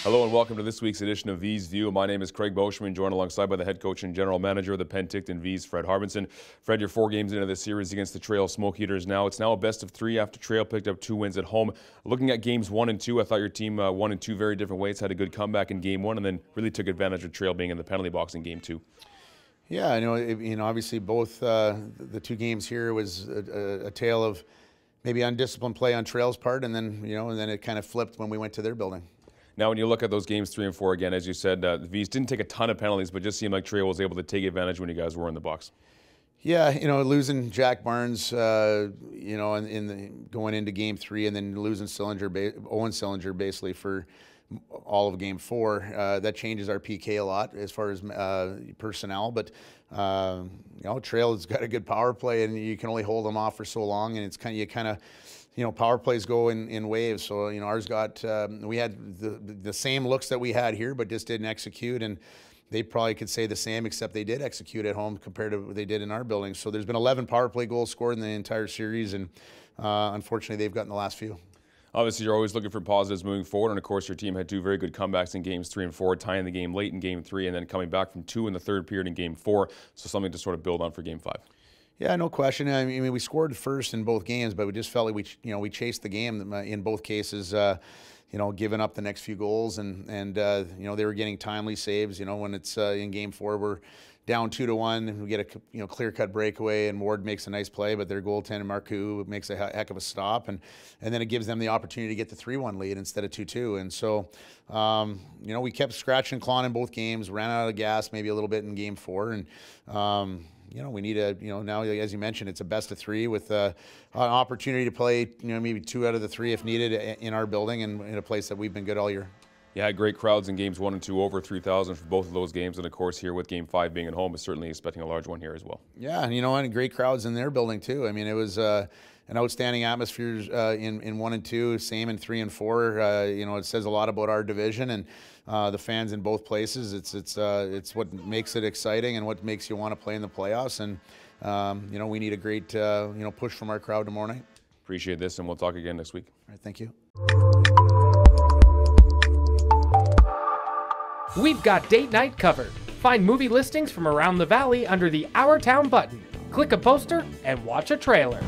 Hello and welcome to this week's edition of Vees View. My name is Craig Boschman, joined alongside by the head coach and general manager of the Penticton Vees, Fred Harbinson. Fred, you're 4 games into this series against the Trail Smoke Eaters now. It's now a best of 3 after Trail picked up 2 wins at home. Looking at games 1 and 2, I thought your team won in 2 very different ways, had a good comeback in game 1, and then really took advantage of Trail being in the penalty box in game 2. Yeah, I know. Obviously, both the 2 games here was a tale of maybe undisciplined play on Trail's part, and then it kind of flipped when we went to their building. Now, when you look at those games 3 and 4 again, as you said, the Vees didn't take a ton of penalties, but just seemed like Trail was able to take advantage when you guys were in the box. Yeah, losing Jack Barnes, going into game 3, and then losing Owen Sillinger basically for all of game 4, that changes our PK a lot as far as personnel. But Trail has got a good power play, and you can only hold them off for so long, and it's kind of. Power plays go in waves. So, ours got, we had the same looks that we had here, but just didn't execute. And they probably could say the same, except they did execute at home compared to what they did in our building. So there's been 11 power play goals scored in the entire series. And unfortunately, they've gotten the last few. Obviously, you're always looking for positives moving forward. And of course, your team had 2 very good comebacks in games 3 and 4, tying the game late in game 3, and then coming back from 2 in the 3rd period in game 4. So something to sort of build on for game 5. Yeah, no question. I mean, we scored first in both games, but we just felt like we chased the game in both cases. Giving up the next few goals, and they were getting timely saves. When it's in game 4, we're down 2-1, and we get a clear-cut breakaway, and Ward makes a nice play, but their goaltender Marcoux makes a heck of a stop, and then it gives them the opportunity to get the 3-1 lead instead of 2-2. And so, we kept scratching and clawing in both games, ran out of gas maybe a little bit in game 4, and. We need now, as you mentioned, it's a best of 3 with an opportunity to play, maybe 2 out of the 3 if needed in our building and in a place that we've been good all year. You had great crowds in games 1 and 2, over 3,000 for both of those games. And of course, here with game 5 being at home, is certainly expecting a large one here as well. Yeah, and great crowds in their building too. I mean, it was an outstanding atmosphere in 1 and 2, same in 3 and 4. It says a lot about our division and the fans in both places. It's what makes it exciting and what makes you want to play in the playoffs. And we need a great push from our crowd tomorrow night. Appreciate this, and we'll talk again next week. All right, thank you. We've got date night covered. Find movie listings from around the valley under the Our Town button. Click a poster and watch a trailer.